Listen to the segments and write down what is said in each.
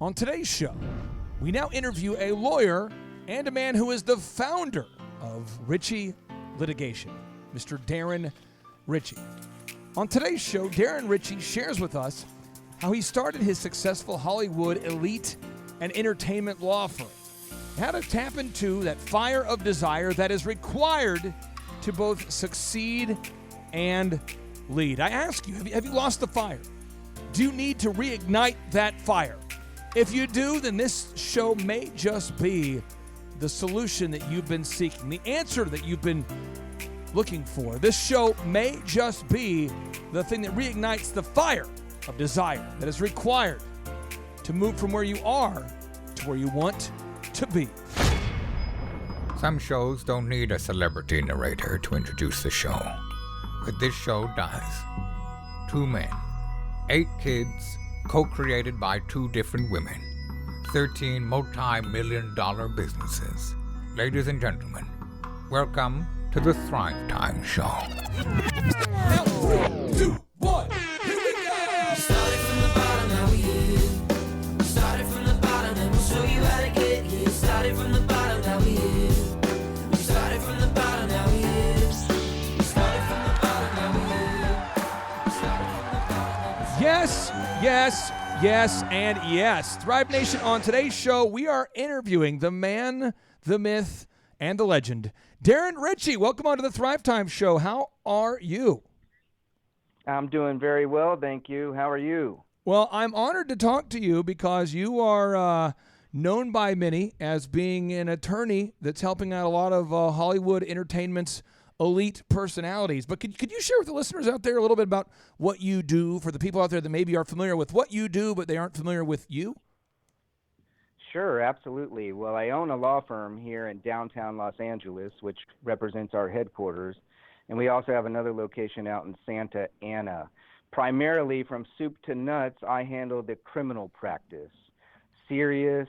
On today's show, we now interview a lawyer and a man who is the founder of Richie Litigation, Mr. Darren Richie. On today's show, Darren Richie shares with us how he started his successful Hollywood elite and entertainment law firm, how to tap into that fire of desire that is required to both succeed and lead. I ask you, have you lost the fire? Do you need to reignite that fire? If you do, then this show may just be the solution that you've been seeking, the answer that you've been looking for. This show may just be the thing that reignites the fire of desire that is required to move from where you are to where you want to be. Some shows don't need a celebrity narrator to introduce the show, but this show does. 2 men, 8 kids, co-created by 2 different women, 13 multi-million-dollar businesses. Ladies and gentlemen, welcome to the ThriveTime Show. Now, 3, 2, 1, here we go! Started from the bottom, now we here. Started from the bottom, and we'll show you how to get here. Started from the bottom, now we here. Started from the bottom, now we here. Started from the bottom, now we here. Started from the bottom. Yes, yes, yes, and yes. Thrive Nation, on today's show, we are interviewing the man, the myth, and the legend, Darren Richie. Welcome on to the ThriveTime Show. How are you? I'm doing very well, thank you. How are you? Well, I'm honored to talk to you because you are known by many as being an attorney that's helping out a lot of Hollywood entertainment's elite personalities. But could you share with the listeners out there a little bit about what you do for the people out there that maybe are familiar with what you do, but they aren't familiar with you? Sure, absolutely. Well, I own a law firm here in downtown Los Angeles, which represents our headquarters. And we also have another location out in Santa Ana. Primarily from soup to nuts, I handle the criminal practice. Serious,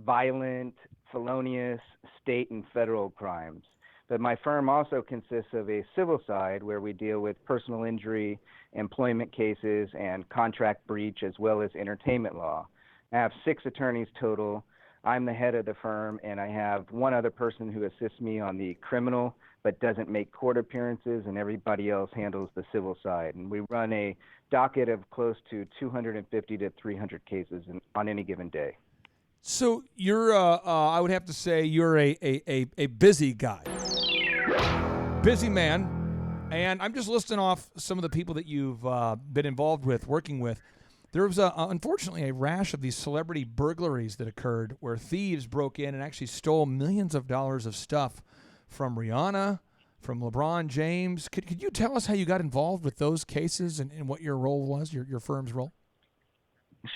violent, felonious, state and federal crimes. But my firm also consists of a civil side where we deal with personal injury, employment cases, and contract breach, as well as entertainment law. I have 6 attorneys total. I'm the head of the firm, and I have one other person who assists me on the criminal but doesn't make court appearances, and everybody else handles the civil side. And we run a docket of close to 250 to 300 cases on any given day. So you're, I would have to say, you're a busy guy, busy man. And I'm just listing off some of the people that you've been involved with, working with. There was, unfortunately, a rash of these celebrity burglaries that occurred where thieves broke in and actually stole millions of dollars of stuff from Rihanna, from LeBron James. Could you tell us how you got involved with those cases and what your role was, your firm's role?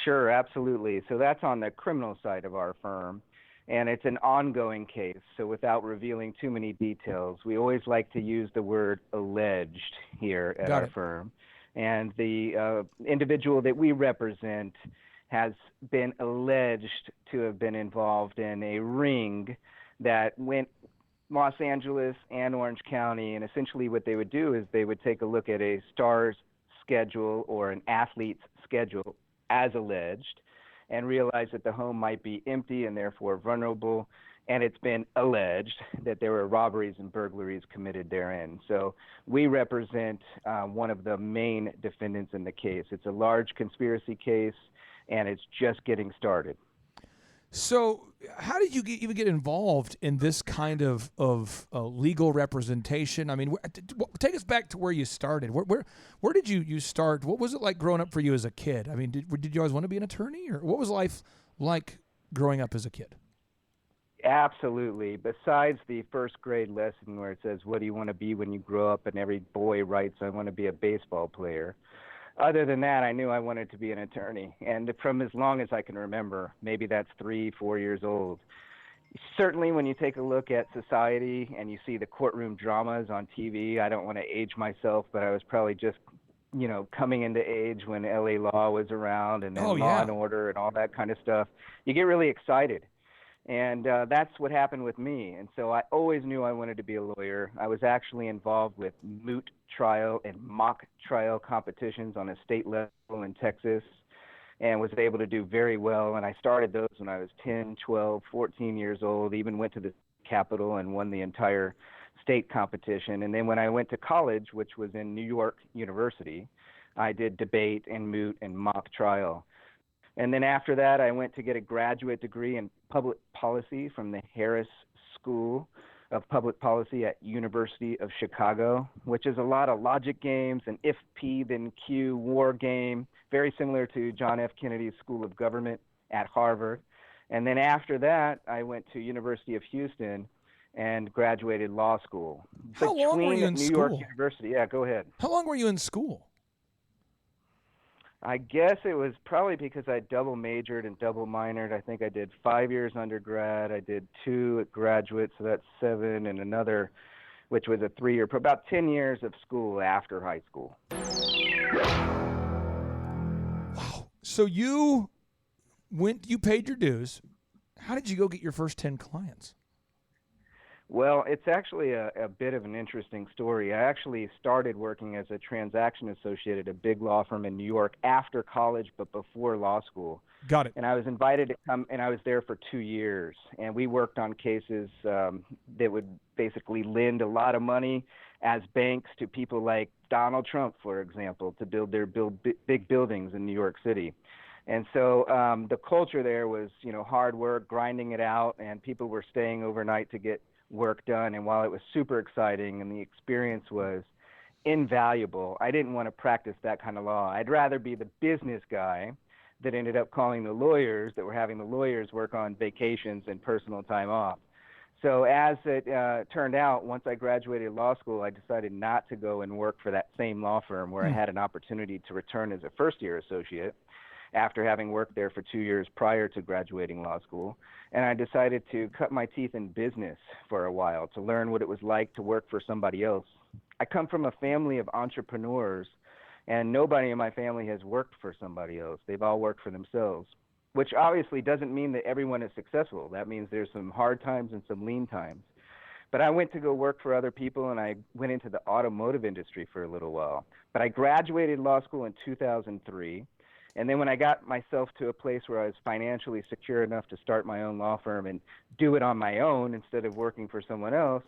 Sure, absolutely. So that's on the criminal side of our firm, and it's an ongoing case. So without revealing too many details, we always like to use the word alleged here at our firm. And the individual that we represent has been alleged to have been involved in a ring that went Los Angeles and Orange County. And essentially what they would do is they would take a look at a star's schedule or an athlete's schedule as alleged and realize that the home might be empty and therefore vulnerable. And it's been alleged that there were robberies and burglaries committed therein. So we represent one of the main defendants in the case. It's a large conspiracy case, and it's just getting started. So how did you even get involved in this kind of legal representation? I mean, take us back to where you started. Where did you start? What was it like growing up for you as a kid? I mean, did you always want to be an attorney, or what was life like growing up as a kid? Absolutely. Besides the first grade lesson where it says, what do you want to be when you grow up? And every boy writes, I want to be a baseball player. Other than that, I knew I wanted to be an attorney. And from as long as I can remember, maybe that's 3-4 years old. Certainly when you take a look at society and you see the courtroom dramas on TV, I don't want to age myself, but I was probably just, coming into age when LA Law was around and then Law and Order and all that kind of stuff. You get really excited. And that's what happened with me. And so I always knew I wanted to be a lawyer. I was actually involved with moot trial and mock trial competitions on a state level in Texas. and was able to do very well. And I started those when I was 10, 12, 14 years old, even went to the Capitol and won the entire state competition. And then when I went to college, which was in New York University, I did debate and moot and mock trial. And then after that, I went to get a graduate degree in public policy from the Harris School of Public Policy at University of Chicago, which is a lot of logic games and if P then Q war game, very similar to John F. Kennedy's School of Government at Harvard. And then after that, I went to University of Houston and graduated law school. How long were you in New school? York University. Yeah, go ahead. How long were you in school? I guess it was probably because I double majored and double minored. I think I did 5 years undergrad. I did 2 at graduate, so that's 7, and another, which was a 3-year, about 10 years of school after high school. Wow. So you paid your dues. How did you go get your first 10 clients? Well, it's actually a bit of an interesting story. I actually started working as a transaction associate at a big law firm in New York after college, but before law school. Got it. And I was invited to come, and I was there for 2 years. And we worked on cases that would basically lend a lot of money as banks to people like Donald Trump, for example, to build big buildings in New York City. And so the culture there was, hard work, grinding it out, and people were staying overnight to get work done. And while it was super exciting and the experience was invaluable, I didn't want to practice that kind of law. I'd rather be the business guy that ended up calling the lawyers that were having the lawyers work on vacations and personal time off. So as it turned out, once I graduated law school, I decided not to go and work for that same law firm where I had an opportunity to return as a first-year associate after having worked there for 2 years prior to graduating law school. And I decided to cut my teeth in business for a while to learn what it was like to work for somebody else. I come from a family of entrepreneurs, and nobody in my family has worked for somebody else. They've all worked for themselves, which obviously doesn't mean that everyone is successful. That means there's some hard times and some lean times. But I went to go work for other people, and I went into the automotive industry for a little while. But I graduated law school in 2003. And then when I got myself to a place where I was financially secure enough to start my own law firm and do it on my own instead of working for someone else,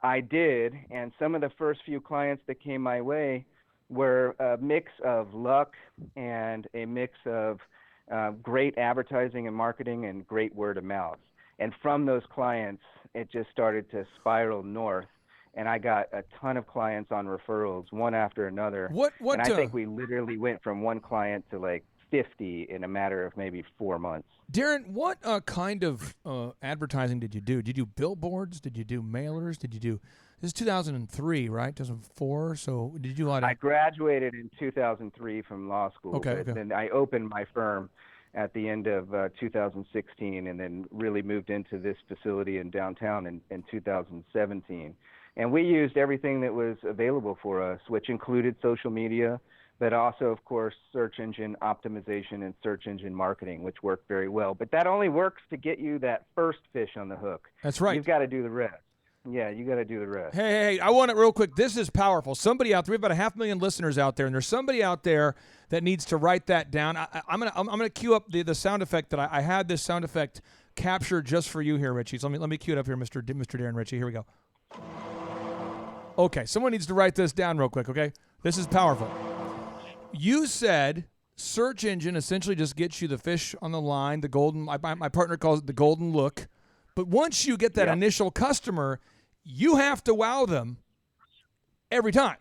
I did. And some of the first few clients that came my way were a mix of luck and a mix of great advertising and marketing and great word of mouth. And from those clients, it just started to spiral north. And I got a ton of clients on referrals, one after another. And I think we literally went from one client to like 50 in a matter of maybe 4 months. Darren, what kind of advertising did you do? Did you do billboards? Did you do mailers? Did you do? This is 2003, right? 2004. So did you do a lot of? I graduated in 2003 from law school. Okay. Then I opened my firm at the end of 2016, and then really moved into this facility in downtown in 2017. And we used everything that was available for us, which included social media, but also, of course, search engine optimization and search engine marketing, which worked very well. But that only works to get you that first fish on the hook. That's right. You've got to do the rest. Yeah, you got to do the rest. Hey, I want it real quick. This is powerful. Somebody out there, we have about 500,000 listeners out there, and there's somebody out there that needs to write that down. I'm gonna cue up the sound effect that I had this sound effect captured just for you here, Richie. So let me cue it up here, Mr. Darren Richie. Here we go. Okay, someone needs to write this down real quick, okay? This is powerful. You said search engine essentially just gets you the fish on the line, the golden, my partner calls it the golden look. But once you get that initial customer, you have to wow them every time.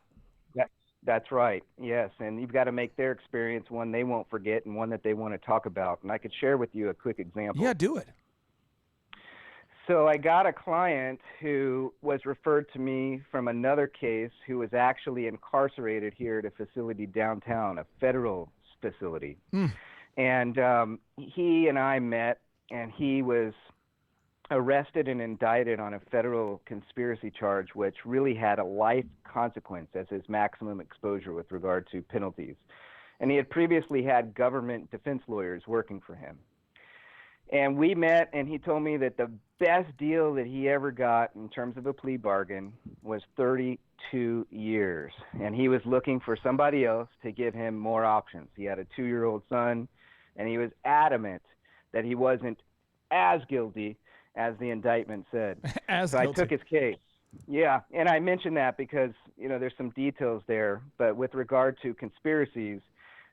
That's right, yes. And you've got to make their experience one they won't forget and one that they want to talk about. And I could share with you a quick example. Yeah, do it. So I got a client who was referred to me from another case who was actually incarcerated here at a facility downtown, a federal facility. And he and I met, and he was arrested and indicted on a federal conspiracy charge, which really had a life consequence as his maximum exposure with regard to penalties. And he had previously had government defense lawyers working for him. And we met, and he told me that the best deal that he ever got in terms of a plea bargain was 32 years. And he was looking for somebody else to give him more options. He had a 2-year-old son, and he was adamant that he wasn't as guilty as the indictment said. As so guilty. I took his case. Yeah, and I mention that because, there's some details there, but with regard to conspiracies,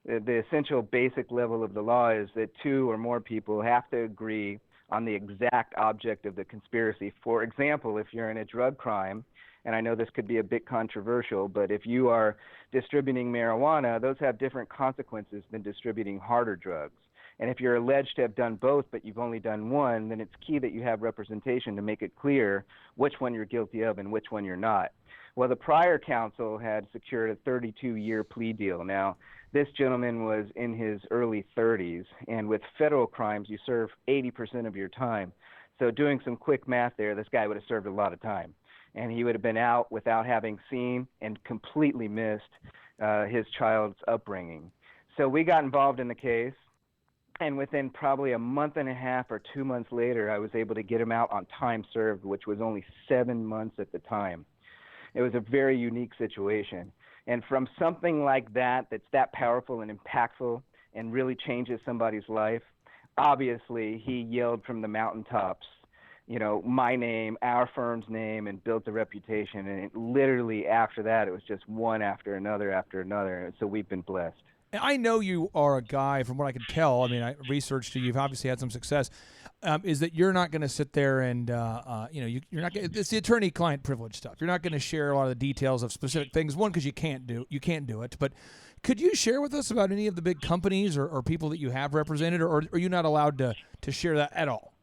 the essential basic level of the law is that two or more people have to agree on the exact object of the conspiracy. For example, if you're in a drug crime, and I know this could be a bit controversial, but if you are distributing marijuana, those have different consequences than distributing harder drugs. And if you're alleged to have done both, but you've only done one, then it's key that you have representation to make it clear which one you're guilty of and which one you're not. Well, the prior counsel had secured a 32-year plea deal. Now, this gentleman was in his early 30s, and with federal crimes, you serve 80% of your time. So doing some quick math there, this guy would have served a lot of time. And he would have been out without having seen and completely missed his child's upbringing. So we got involved in the case, and within probably a month and a half or 2 months later, I was able to get him out on time served, which was only 7 months at the time. It was a very unique situation. And from something like that, that's that powerful and impactful and really changes somebody's life, obviously he yelled from the mountaintops, my name, our firm's name, and built a reputation. And literally after that, it was just one after another. And so we've been blessed. And I know you are a guy, from what I can tell, I mean, I researched you, you've obviously had some success, is that you're not going to sit there and, you're not gonna, it's the attorney-client privilege stuff. You're not going to share a lot of the details of specific things, one, because you can't do it, but could you share with us about any of the big companies or people that you have represented, or are you not allowed to share that at all?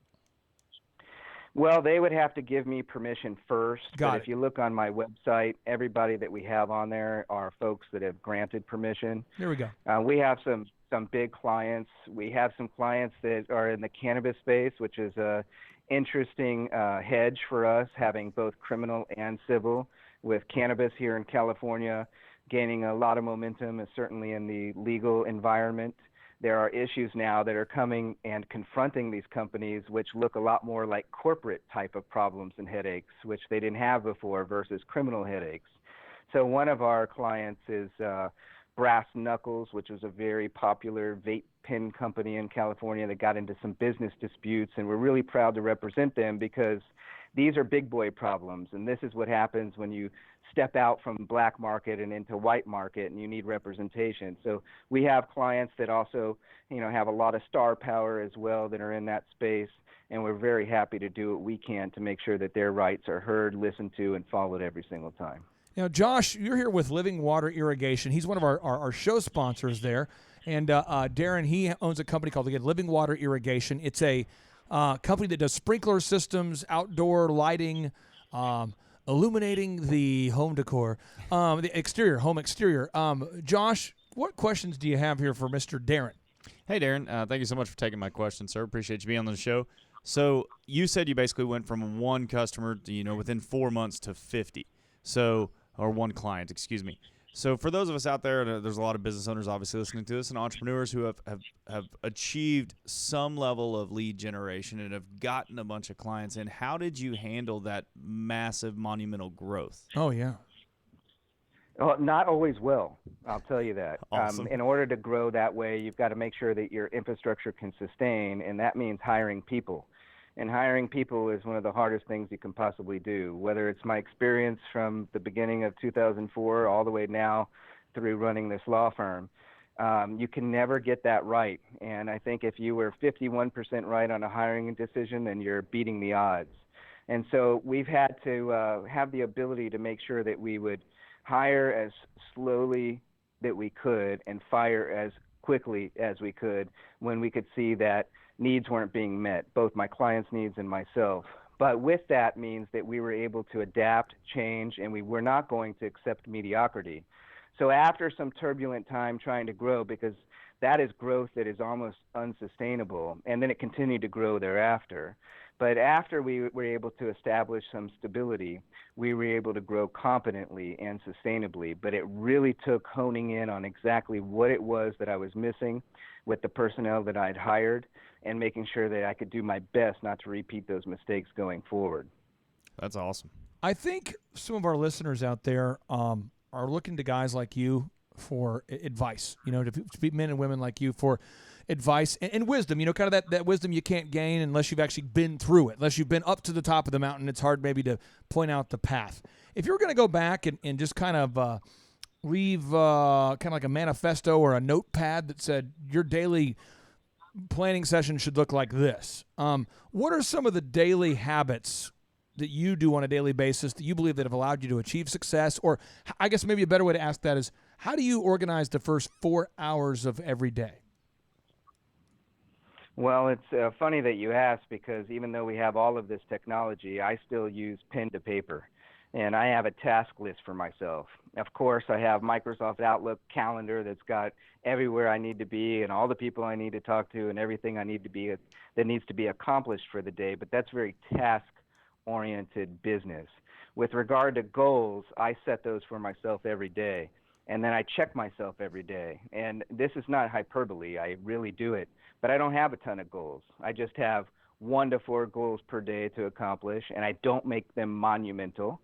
Well, they would have to give me permission first. Got but it. If you look on my website, everybody that we have on there are folks that have granted permission. There we go. We have some big clients. We have some clients that are in the cannabis space, which is a interesting hedge for us, having both criminal and civil, with cannabis here in California gaining a lot of momentum, and certainly in the legal environment. There are issues now that are coming and confronting these companies which look a lot more like corporate type of problems and headaches, which they didn't have before, versus criminal headaches. So one of our clients is Brass Knuckles, which was a very popular vape pen company in California that got into some business disputes, and we're really proud to represent them because these are big boy problems, and this is what happens when you step out from black market and into white market, and you need representation. So we have clients that also, have a lot of star power as well that are in that space, and we're very happy to do what we can to make sure that their rights are heard, listened to, and followed every single time. Now, Josh, you're here with Living Water Irrigation. He's one of our show sponsors there, and Darren, he owns a company called, again, Living Water Irrigation. It's a company that does sprinkler systems, outdoor lighting, illuminating the home decor, the exterior, home exterior. Josh, what questions do you have here for Mr. Darren? Hey, Darren. Thank you so much for taking my question, sir. Appreciate you being on the show. So you said you basically went from one customer, within 4 months to 50. Or one client, excuse me. So for those of us out there, there's a lot of business owners obviously listening to this, and entrepreneurs who have achieved some level of lead generation and have gotten a bunch of clients in. How did you handle that massive, monumental growth? Oh, yeah. Well, not always well, I'll tell you that. Awesome. In order to grow that way, you've got to make sure that your infrastructure can sustain, and that means hiring people. And hiring people is one of the hardest things you can possibly do, whether it's my experience from the beginning of 2004 all the way now through running this law firm. You can never get that right. And I think if you were 51% right on a hiring decision, then you're beating the odds. And so we've had to have the ability to make sure that we would hire as slowly that we could and fire as quickly as we could when we could see that needs weren't being met, both my clients' needs and myself. But with that means that we were able to adapt, change, and we were not going to accept mediocrity. So after some turbulent time trying to grow, because that is growth that is almost unsustainable, and then it continued to grow thereafter. But after we were able to establish some stability, we were able to grow competently and sustainably. But it really took honing in on exactly what it was that I was missing with the personnel that I'd hired, and making sure that I could do my best not to repeat those mistakes going forward. That's awesome. I think some of our listeners out there are looking to guys like you for advice, to men and women like you for advice and wisdom, kind of that wisdom you can't gain unless you've actually been through it. Unless you've been up to the top of the mountain, it's hard maybe to point out the path. If you were going to go back and just kind of leave kind of like a manifesto or a notepad that said your daily planning session should look like this, what are some of the daily habits that you do on a daily basis that you believe that have allowed you to achieve success? Or I guess maybe a better way to ask that is, how do you organize the first 4 hours of every day? Well, it's funny that you ask, because even though we have all of this technology, I still use pen to paper, and I have a task list for myself. Of course, I have Microsoft Outlook calendar that's got everywhere I need to be and all the people I need to talk to and everything I need to be that needs to be accomplished for the day, but that's very task-oriented business. With regard to goals, I set those for myself every day, and then I check myself every day. And this is not hyperbole. I really do it. But I don't have a ton of goals. I just have 1 to 4 goals per day to accomplish, and I don't make them monumental.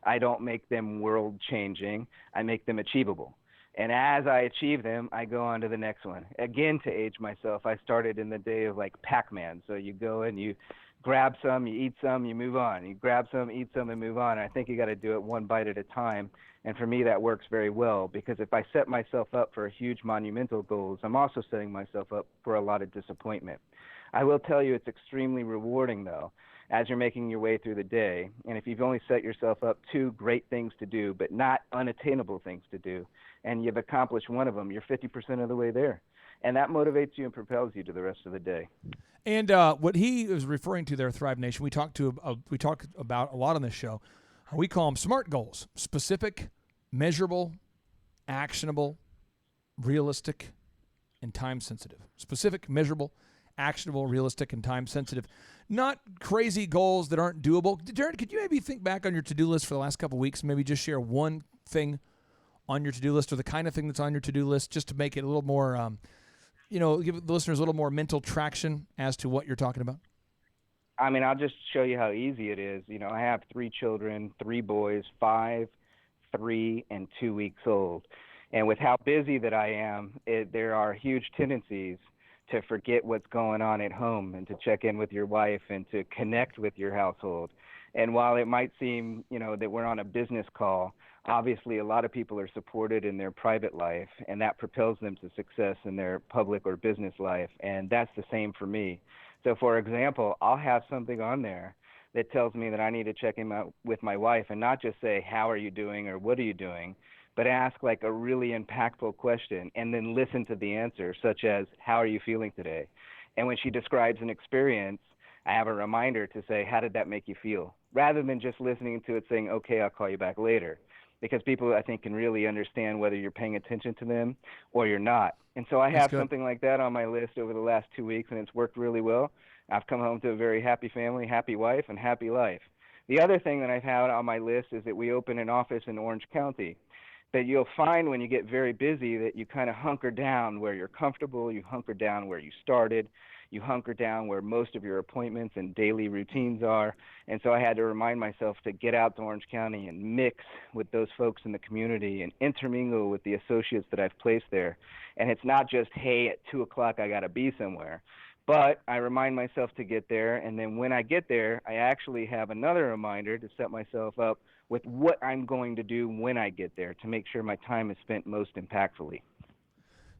I don't make them world-changing. I make them achievable. And as I achieve them, I go on to the next one. Again, to age myself, I started in the day of like Pac-Man. So you go and you grab some, you eat some, you move on. You grab some, eat some, and move on. I think you got to do it one bite at a time. And for me, that works very well, because if I set myself up for huge monumental goals, I'm also setting myself up for a lot of disappointment. I will tell you it's extremely rewarding, though, as you're making your way through the day. And if you've only set yourself up 2 great things to do, but not unattainable things to do, and you've accomplished one of them, you're 50% of the way there. And that motivates you and propels you to the rest of the day. And what he is referring to there, Thrive Nation, we talk about a lot on this show. We call them SMART goals: specific, measurable, actionable, realistic, and time sensitive. Specific, measurable, actionable, realistic, and time sensitive. Not crazy goals that aren't doable. Darren, could you maybe think back on your to-do list for the last couple of weeks and maybe just share one thing on your to-do list, or the kind of thing that's on your to-do list, just to make it a little more, give the listeners a little more mental traction as to what you're talking about? I mean, I'll just show you how easy it is. I have 3 children, 3 boys, 5, 3, and 2 weeks old. And with how busy that I am, there are huge tendencies to forget what's going on at home and to check in with your wife and to connect with your household. And while it might seem, that we're on a business call, obviously a lot of people are supported in their private life, and that propels them to success in their public or business life. And that's the same for me. So, for example, I'll have something on there that tells me that I need to check in with my wife, and not just say, how are you doing or what are you doing, but ask like a really impactful question and then listen to the answer, such as, how are you feeling today? And when she describes an experience, I have a reminder to say, how did that make you feel? Rather than just listening to it saying, okay, I'll call you back later. Because people, I think, can really understand whether you're paying attention to them or you're not. And so I have something like that on my list over the last 2 weeks, and it's worked really well. I've come home to a very happy family, happy wife, and happy life. The other thing that I've had on my list is that we open an office in Orange County. That you'll find when you get very busy that you kind of hunker down where you're comfortable, you hunker down where you started, you hunker down where most of your appointments and daily routines are. And so I had to remind myself to get out to Orange County and mix with those folks in the community and intermingle with the associates that I've placed there. And it's not just, hey, at 2 o'clock I got to be somewhere. But I remind myself to get there, and then when I get there, I actually have another reminder to set myself up with what I'm going to do when I get there to make sure my time is spent most impactfully.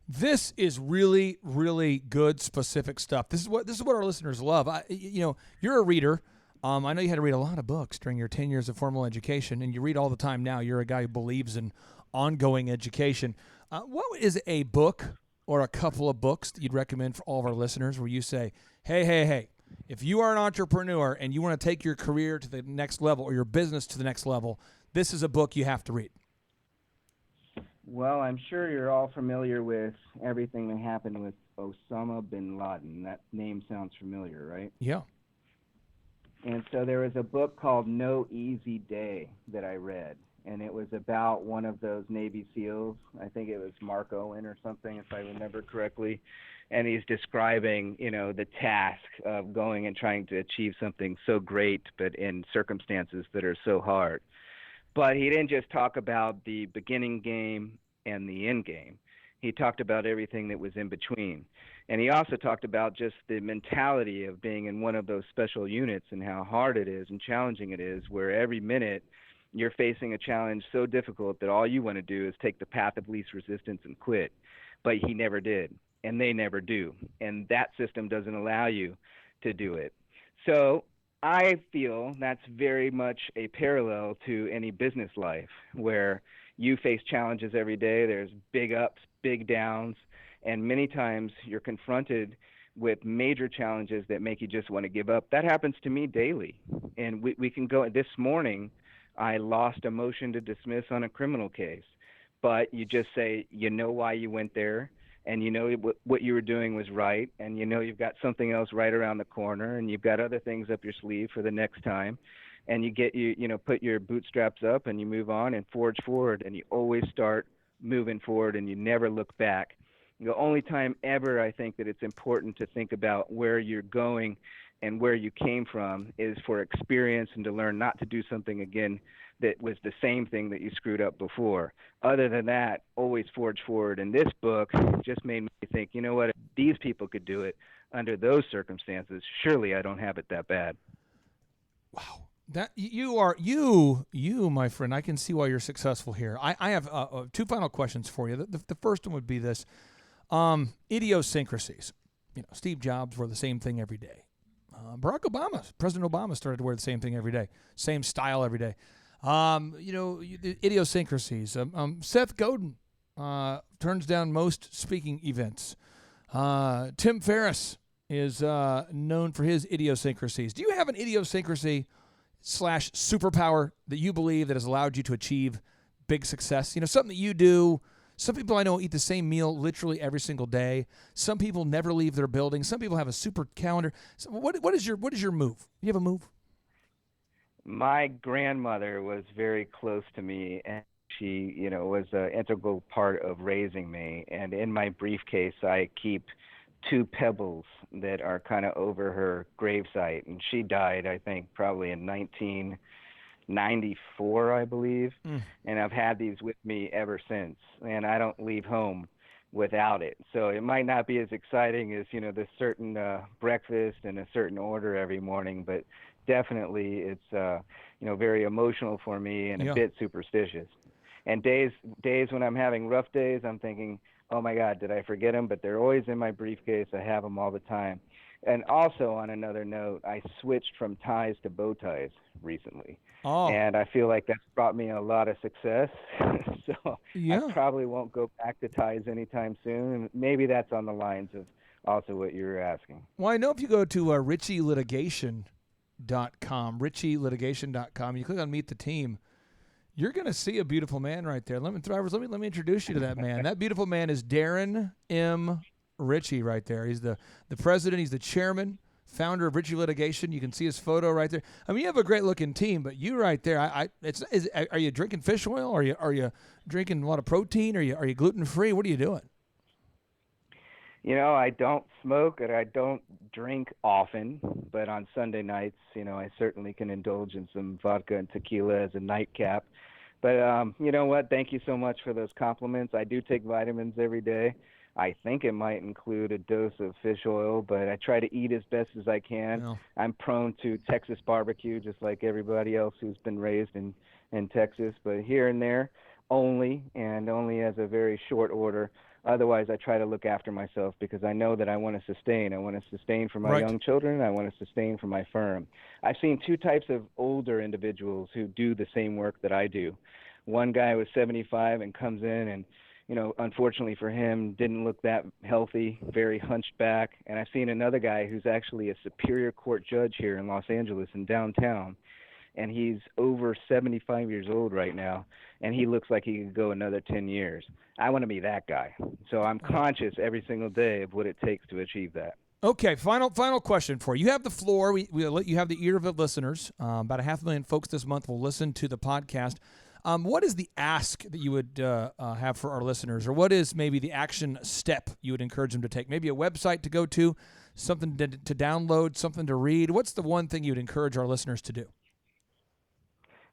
This is really, really good, specific stuff. This is what our listeners love. You're a reader. I know you had to read a lot of books during your 10 years of formal education, and you read all the time now. You're a guy who believes in ongoing education. What is a book or a couple of books that you'd recommend for all of our listeners where you say, hey, if you are an entrepreneur and you want to take your career to the next level or your business to the next level, this is a book you have to read? Well, I'm sure you're all familiar with everything that happened with Osama bin Laden. That name sounds familiar, right? Yeah. And so there was a book called No Easy Day that I read, and it was about one of those Navy SEALs. I think it was Mark Owen or something, if I remember correctly. And he's describing, the task of going and trying to achieve something so great, but in circumstances that are so hard. But he didn't just talk about the beginning game and the end game. He talked about everything that was in between. And he also talked about just the mentality of being in one of those special units and how hard it is and challenging it is, where every minute you're facing a challenge so difficult that all you want to do is take the path of least resistance and quit. But he never did, and they never do. And that system doesn't allow you to do it. So I feel that's very much a parallel to any business life, where you face challenges every day. There's big ups, big downs, and many times you're confronted with major challenges that make you just want to give up. That happens to me daily. And we can go, this morning, I lost a motion to dismiss on a criminal case. But you just say, you know why you went there, and you know what you were doing was right, and you know you've got something else right around the corner, and you've got other things up your sleeve for the next time. And you put your bootstraps up and you move on and forge forward, and you always start moving forward and you never look back. The only time ever I think that it's important to think about where you're going and where you came from is for experience and to learn not to do something again that was the same thing that you screwed up before. Other than that, always forge forward. And this book just made me think, you know what, if these people could do it under those circumstances, surely I don't have it that bad. Wow. That you, my friend, I can see why you're successful here. I have two final questions for you. The first one would be this. Idiosyncrasies. Steve Jobs wore the same thing every day. President Obama started to wear the same thing every day, same style every day. The idiosyncrasies. Seth Godin turns down most speaking events. Tim Ferriss is known for his idiosyncrasies. Do you have an idiosyncrasy / superpower that you believe that has allowed you to achieve big success? Something that you do. Some people I know eat the same meal literally every single day. Some people never leave their building. Some people have a super calendar. So what is your move? You have a move? My grandmother was very close to me, and she, was an integral part of raising me. And in my briefcase, I keep 2 pebbles that are kind of over her gravesite. And she died, I think, probably in 1994, I believe. And I've had these with me ever since. And I don't leave home without it. So it might not be as exciting as, this certain breakfast and a certain order every morning, but definitely it's, very emotional for me and a bit superstitious. And days when I'm having rough days, I'm thinking, oh my God, did I forget them? But they're always in my briefcase. I have them all the time. And also on another note, I switched from ties to bow ties recently. Oh. And I feel like that's brought me a lot of success. So I probably won't go back to ties anytime soon. And maybe that's on the lines of also what you were asking. Well, I know if you go to RichieLitigation.com, you click on Meet the Team, you're going to see a beautiful man right there. Let me introduce you to that man. That beautiful man is Darren M. Richie right there. He's the president. He's the chairman, founder of Richie Litigation. You can see his photo right there. I mean, you have a great looking team, but you right there. Are you drinking fish oil? Are you drinking a lot of protein? Are you gluten free? What are you doing? I don't smoke and I don't drink often, but on Sunday nights, I certainly can indulge in some vodka and tequila as a nightcap. But you know what? Thank you so much for those compliments. I do take vitamins every day. I think it might include a dose of fish oil, but I try to eat as best as I can. No. I'm prone to Texas barbecue, just like everybody else who's been raised in Texas, but here and there only as a very short order. Otherwise, I try to look after myself because I know that I want to sustain. I want to sustain for my young children. I want to sustain for my firm. I've seen 2 types of older individuals who do the same work that I do. One guy was 75 and comes in and, unfortunately for him, didn't look that healthy, very hunched back. And I've seen another guy who's actually a Superior Court judge here in Los Angeles in downtown. And he's over 75 years old right now, and he looks like he could go another 10 years. I want to be that guy. So I'm conscious every single day of what it takes to achieve that. Okay, final question for you. You have the floor. We let you have the ear of the listeners. About 500,000 folks this month will listen to the podcast. What is the ask that you would have for our listeners, or what is maybe the action step you would encourage them to take? Maybe a website to go to, something to download, something to read. What's the one thing you would encourage our listeners to do?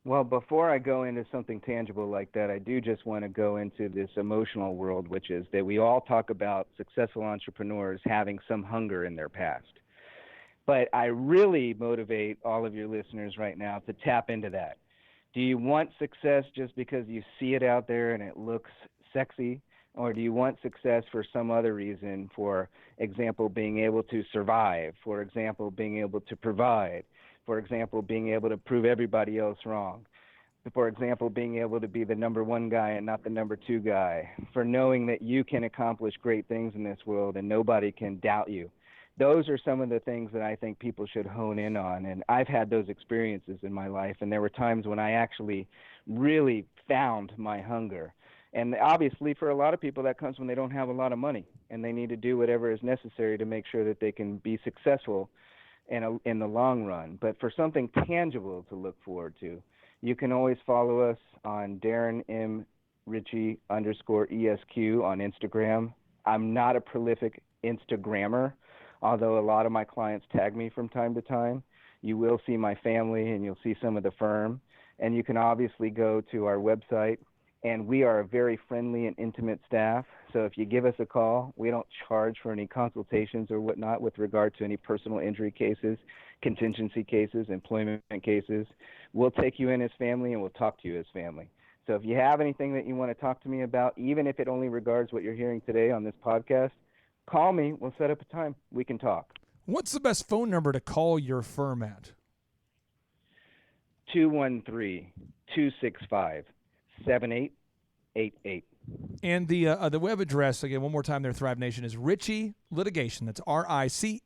Well, before I go into something tangible like that, I do just want to go into this emotional world, which is that we all talk about successful entrepreneurs having some hunger in their past. But I really motivate all of your listeners right now to tap into that. Do you want success just because you see it out there and it looks sexy? Or do you want success for some other reason, for example, being able to survive, for example, being able to provide, for example, being able to prove everybody else wrong, for example, being able to be the number one guy and not the number two guy, for knowing that you can accomplish great things in this world and nobody can doubt you? Those are some of the things that I think people should hone in on. And I've had those experiences in my life, and there were times when I actually really found my hunger. And obviously, for a lot of people, that comes when they don't have a lot of money and they need to do whatever is necessary to make sure that they can be successful in the long run. But for something tangible to look forward to, you can always follow us on Darren M. Richie _ESQ on Instagram. I'm not a prolific Instagrammer, although a lot of my clients tag me from time to time. You will see my family and you'll see some of the firm. And you can obviously go to our website, and we are a very friendly and intimate staff. So if you give us a call, we don't charge for any consultations or whatnot with regard to any personal injury cases, contingency cases, employment cases. We'll take you in as family and we'll talk to you as family. So if you have anything that you want to talk to me about, even if it only regards what you're hearing today on this podcast, call me. We'll set up a time. We can talk. What's the best phone number to call your firm at? 213-265-7888. And the web address, again, one more time there, Thrive Nation, is Richie Litigation. That's RICHIE.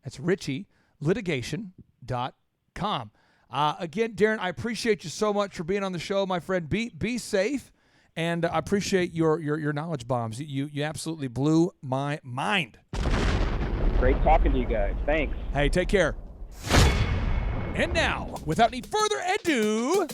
That's RichieLitigation.com. Again, Darren, I appreciate you so much for being on the show, my friend. Be safe, and I appreciate your knowledge bombs. You absolutely blew my mind. Great talking to you guys. Thanks. Hey, take care. And now, without any further ado,